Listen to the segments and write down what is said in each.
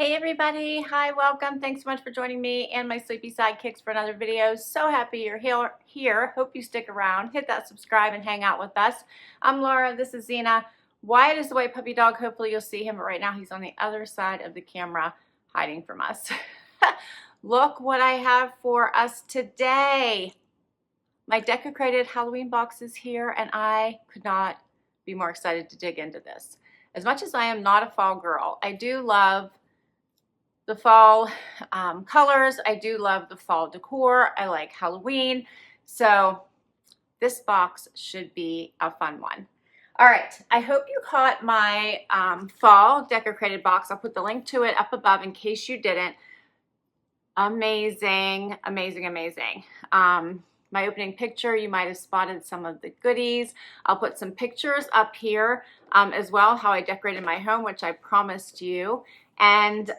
Hey everybody, hi, welcome. Thanks so much for joining me and my sleepy sidekicks for another video. So happy you're here. Hope you stick around. Hit that subscribe and hang out with us. I'm Laura, this is Zena. Wyatt is the white puppy dog. Hopefully you'll see him, but right now he's on the other side of the camera hiding from us. Look what I have for us today. My Decocrated Halloween box is here and I could not be more excited to dig into this. As much as I am not a fall girl, I do love the fall colors. I do love the fall decor. I like Halloween. So this box should be a fun one. All right, I hope you caught my fall Decocrated box. I'll put the link to it up above in case you didn't. Amazing, amazing, amazing. My opening picture, you might have spotted some of the goodies. I'll put some pictures up here as well, how I decorated my home, which I promised you. And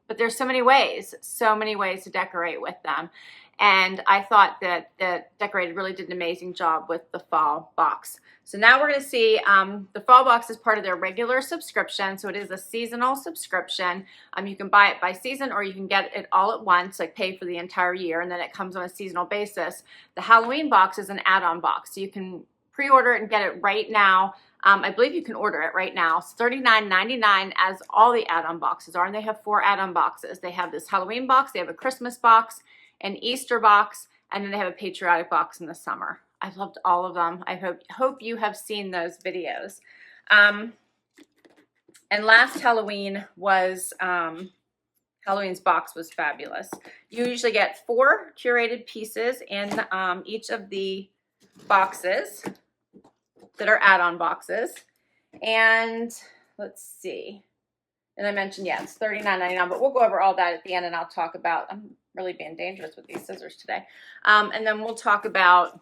but there's so many ways to decorate with them. And I thought that Decorated really did an amazing job with the fall box. So now we're going to see the fall box is part of their regular subscription. So it is a seasonal subscription. You can buy it by season or you can get it all at once, like pay for the entire year, and then it comes on a seasonal basis. The Halloween box is an add-on box. So you can pre-order it and get it right now. I believe you can order it right now. It's $39.99 as all the add-on boxes are, and they have 4 add-on boxes. They have this Halloween box, they have a Christmas box, an Easter box, and then they have a patriotic box in the summer. I've loved all of them. I hope you have seen those videos. And last Halloween was, Halloween's box was fabulous. You usually get 4 curated pieces in each of the boxes that are add-on boxes. And let's see. And I mentioned, yeah, it's $39.99, but we'll go over all that at the end and I'll talk about, I'm really being dangerous with these scissors today. And then we'll talk about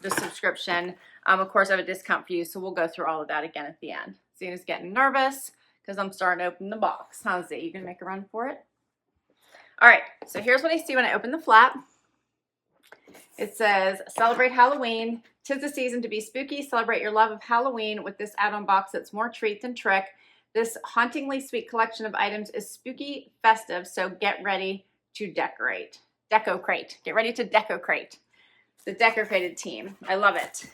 the subscription. Of course, I have a discount for you, so we'll go through all of that again at the end. Zena's getting nervous because I'm starting to open the box. How's it? You gonna make a run for it? All right, so here's what I see when I open the flap. It says, celebrate Halloween. 'Tis the season to be spooky. Celebrate your love of Halloween with this add-on box that's more treat than trick. This hauntingly sweet collection of items is spooky festive, so get ready to decorate. Decocrate. Get ready to decocrate. The Decocrated team. I love it.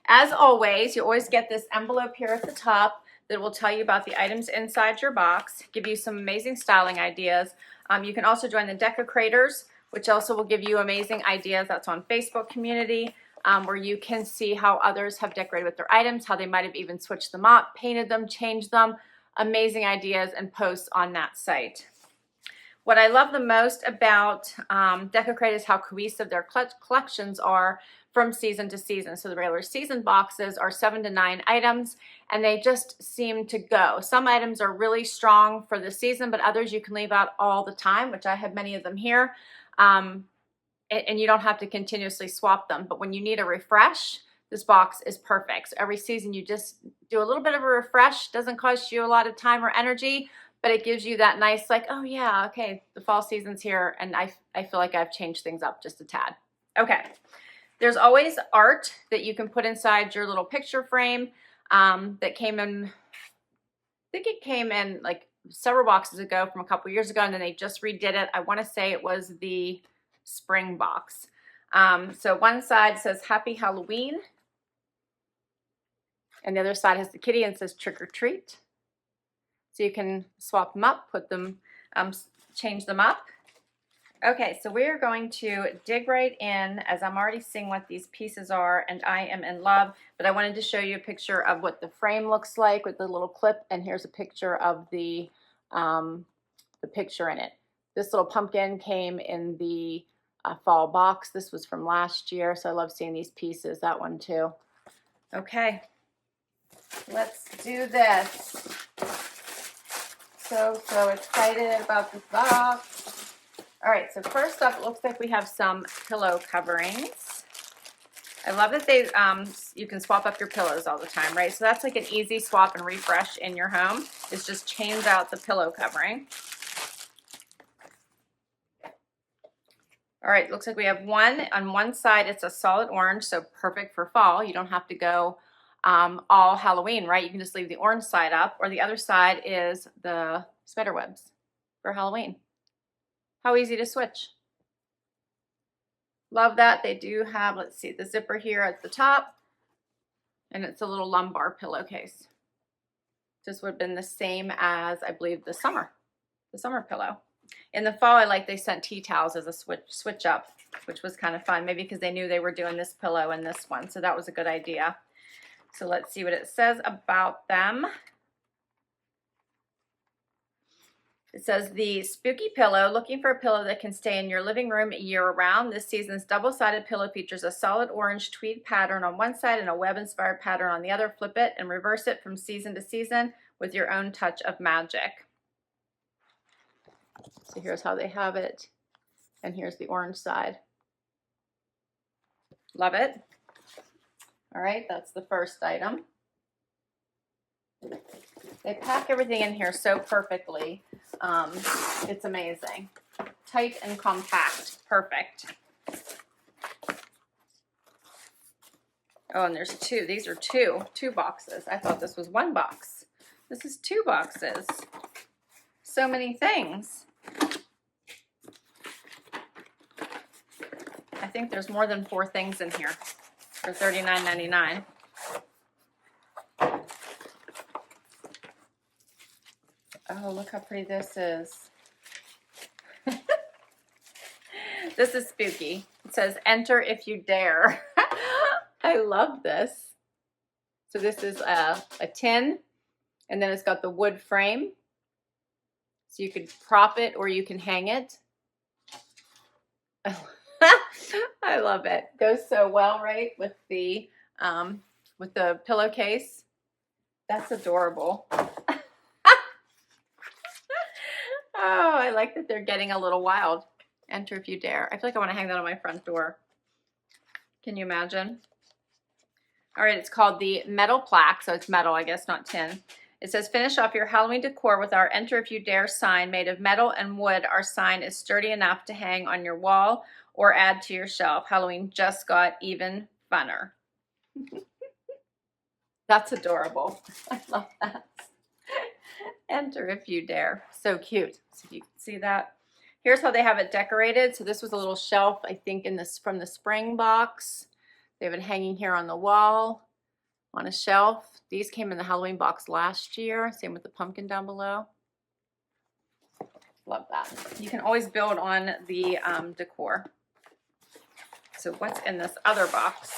As always, you always get this envelope here at the top that will tell you about the items inside your box, give you some amazing styling ideas. You can also join the Decocrators, which also will give you amazing ideas. That's on Facebook community, where you can see how others have decorated with their items, how they might have even switched them up, painted them, changed them. Amazing ideas and posts on that site. What I love the most about Decocrated is how cohesive their collections are from season to season. So the regular season boxes are 7 to 9 items, and they just seem to go. Some items are really strong for the season, but others you can leave out all the time, which I have many of them here. And you don't have to continuously swap them. But when you need a refresh, this box is perfect. So every season you just do a little bit of a refresh. Doesn't cost you a lot of time or energy, but it gives you that nice, like, oh yeah, okay, the fall season's here, and I feel like I've changed things up just a tad. Okay, there's always art that you can put inside your little picture frame that came in, I think it came in like several boxes ago from a couple years ago, and then they just redid it. I want to say it was the spring box. So one side says Happy Halloween, and the other side has the kitty and says Trick or Treat. So you can swap them up, put them, change them up. Okay, so we are going to dig right in, as I'm already seeing what these pieces are, and I am in love. But I wanted to show you a picture of what the frame looks like with the little clip, and here's a picture of the picture in it. This little pumpkin came in the fall box. This was from last year, so I love seeing these pieces. That one too. Okay, let's do this. So excited about this box. All right, so first up, it looks like we have some pillow coverings. I love that they, you can swap up your pillows all the time, right? So that's like an easy swap and refresh in your home. It's just change out the pillow covering. All right, looks like we have one. On one side, it's a solid orange, so perfect for fall. You don't have to go all Halloween, right? You can just leave the orange side up, or the other side is the spider webs for Halloween. How easy to switch. Love that. They do have, let's see, the zipper here at the top, and it's a little lumbar pillowcase. This would have been the same as, I believe, the summer pillow. In the fall, I like they sent tea towels as a switch up, which was kind of fun, maybe because they knew they were doing this pillow and this one, so that was a good idea. So let's see what it says about them. It says, the spooky pillow, looking for a pillow that can stay in your living room year-round. This season's double-sided pillow features a solid orange tweed pattern on one side and a web-inspired pattern on the other. Flip it and reverse it from season to season with your own touch of magic. So here's how they have it, and here's the orange side. Love it. All right, that's the first item. They pack everything in here so perfectly. It's amazing. Tight and compact. Perfect. Oh, and there's two. These are two boxes. I thought this was one box. This is two boxes. So many things. I think there's more than 4 things in here for $39.99. Oh, look how pretty this is. This is spooky. It says, enter if you dare. I love this. So this is a tin, and then it's got the wood frame. So you could prop it or you can hang it. I love it. Goes so well, right, with the pillowcase. That's adorable. Oh, I like that they're getting a little wild. Enter if you dare. I feel like I want to hang that on my front door. Can you imagine? All right, it's called the Metal Plaque, so it's metal, I guess, not tin. It says, finish off your Halloween decor with our Enter If You Dare sign made of metal and wood. Our sign is sturdy enough to hang on your wall or add to your shelf. Halloween just got even funner. That's adorable. I love that. Enter if you dare. So cute. So you can see that. Here's how they have it decorated. So this was a little shelf, I think, from the spring box. They have it hanging here on the wall on a shelf. These came in the Halloween box last year. Same with the pumpkin down below. Love that. You can always build on the decor. So what's in this other box?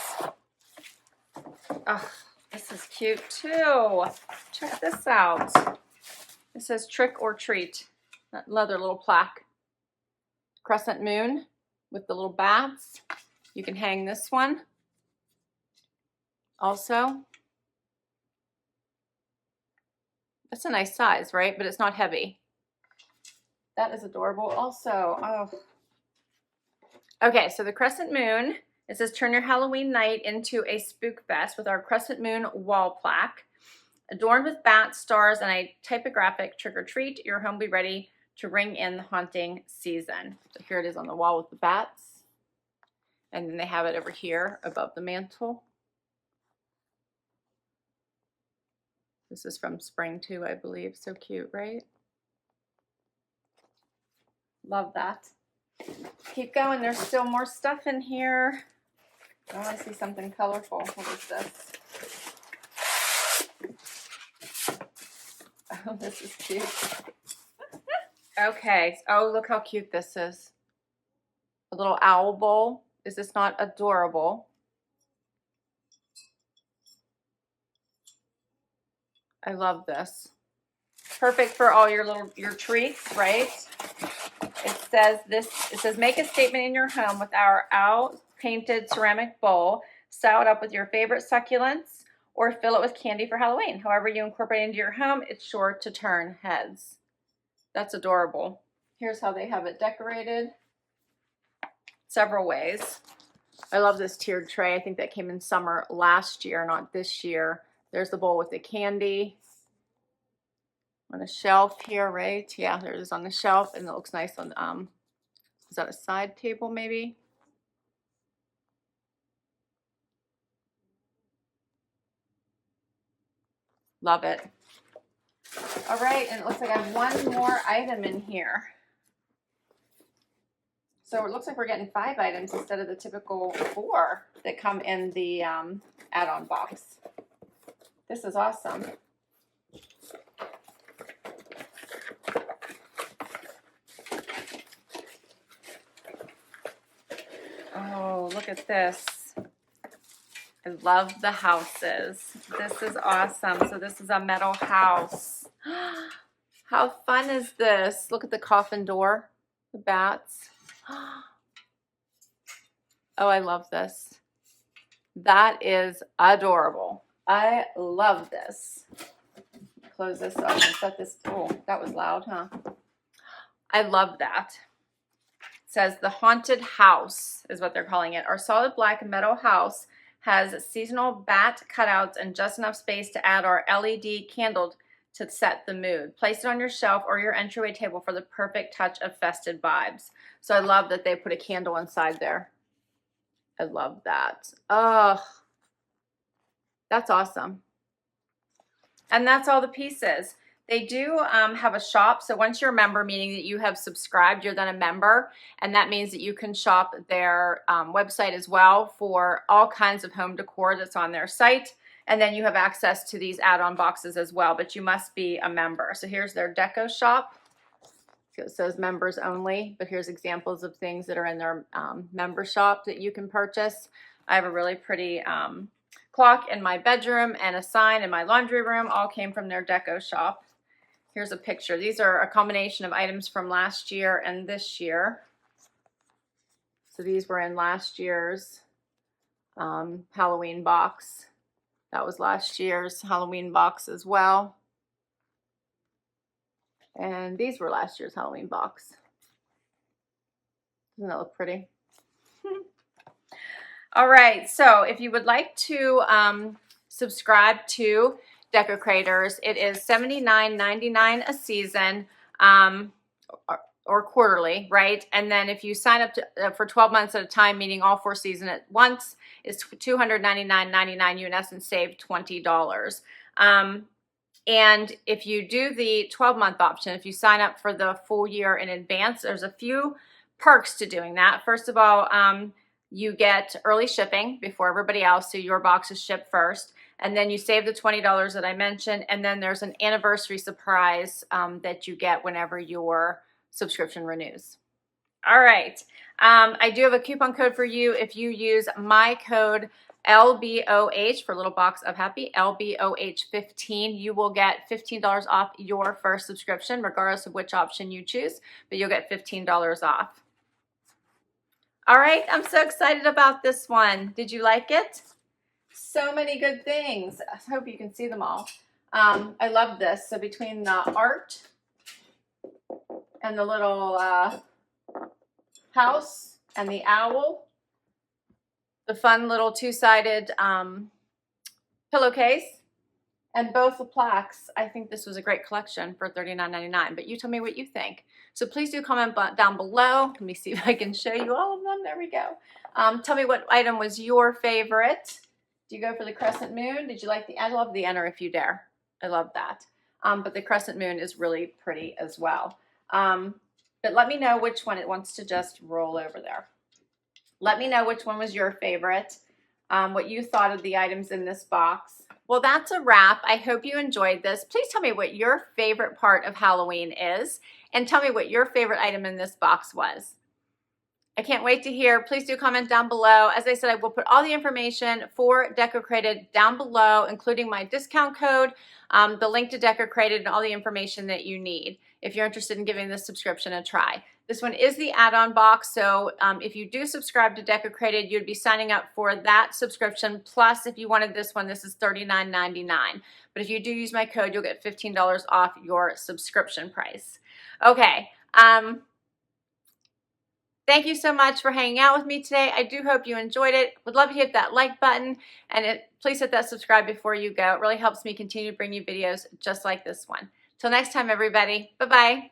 Oh, this is cute too. Check this out. It says trick or treat. That leather little plaque. Crescent Moon with the little bats. You can hang this one. Also, that's a nice size, right? But it's not heavy. That is adorable also. Oh. Okay, so the Crescent Moon, it says turn your Halloween night into a spook fest with our Crescent Moon wall plaque. Adorned with bats, stars, and a typographic trick or treat, your home will be ready to ring in the haunting season. So here it is on the wall with the bats. And then they have it over here above the mantle. This is from spring too, I believe. So cute, right? Love that. Keep going. There's still more stuff in here. I want to see something colorful. What is this? Oh, this is cute. Okay. Oh, look how cute this is. A little owl bowl. Is this not adorable? I love this. Perfect for all your treats, right? It says make a statement in your home with our owl painted ceramic bowl. Style it up with your favorite succulents or fill it with candy for Halloween. However you incorporate it into your home, it's sure to turn heads. That's adorable. Here's how they have it decorated. Several ways. I love this tiered tray. I think that came in summer last year, not this year. There's the bowl with the candy on a shelf here, right? Yeah, there it is on the shelf, and it looks nice on, is that a side table maybe? Love it. All right, and it looks like I have one more item in here. So it looks like we're getting 5 items instead of the typical 4 that come in the add-on box. This is awesome. Oh, look at this. I love the houses. This is awesome. So this is a metal house. How fun is this? Look at the coffin door, the bats. Oh, I love this. That is adorable. I love this. Close this up and set this. Oh, that was loud, huh? I love that. It says the haunted house is what they're calling it. Our solid black metal house has seasonal bat cutouts and just enough space to add our LED candle to set the mood. Place it on your shelf or your entryway table for the perfect touch of festive vibes. So I love that they put a candle inside there. I love that. Oh, that's awesome. And that's all the pieces. They do have a shop. So once you're a member, meaning that you have subscribed, you're then a member. And that means that you can shop their website as well for all kinds of home decor that's on their site. And then you have access to these add-on boxes as well, but you must be a member. So here's their deco shop. So it says members only, but here's examples of things that are in their member shop that you can purchase. I have a really pretty clock in my bedroom and a sign in my laundry room, all came from their deco shop. Here's a picture. These are a combination of items from last year and this year. So these were in last year's Halloween box. That was last year's Halloween box as well. And these were last year's Halloween box. Doesn't that look pretty? All right, so if you would like to subscribe to Decocrators, it is $79.99 a season or quarterly, right? And then if you sign up for 12 months at a time, meaning all 4 seasons at once, it's $299.99. You in essence save $20. And if you do the 12-month option, if you sign up for the full year in advance, there's a few perks to doing that. First of all, you get early shipping before everybody else, so your box is shipped first. And then you save the $20 that I mentioned, and then there's an anniversary surprise that you get whenever your subscription renews. All right, I do have a coupon code for you. If you use my code LBOH for Little Box of Happy, LBOH15, you will get $15 off your first subscription, regardless of which option you choose, but you'll get $15 off. All right, I'm so excited about this one. Did you like it? So many good things. I hope you can see them all. I love this. So between the art and the little house and the owl, the fun little 2-sided pillowcase, and both the plaques, I think this was a great collection for $39.99. But you tell me what you think. So please do comment down below. Let me see if I can show you all of them. There we go. Tell me what item was your favorite. Do you go for the Crescent Moon? Did you like I love the Enter If You Dare. I love that. But the Crescent Moon is really pretty as well. But let me know which one it wants to just roll over there. Let me know which one was your favorite, what you thought of the items in this box. Well, that's a wrap. I hope you enjoyed this. Please tell me what your favorite part of Halloween is, and tell me what your favorite item in this box was. I can't wait to hear. Please do comment down below. As I said, I will put all the information for Decocrated down below, including my discount code, the link to Decocrated, and all the information that you need if you're interested in giving this subscription a try. This one is the add-on box, so if you do subscribe to Decocrated, you'd be signing up for that subscription. Plus, if you wanted this one, this is $39.99. But if you do use my code, you'll get $15 off your subscription price. Okay. Thank you so much for hanging out with me today. I do hope you enjoyed it. Would love to hit that like button, and please hit that subscribe before you go. It really helps me continue to bring you videos just like this one. Till next time, everybody. Bye-bye.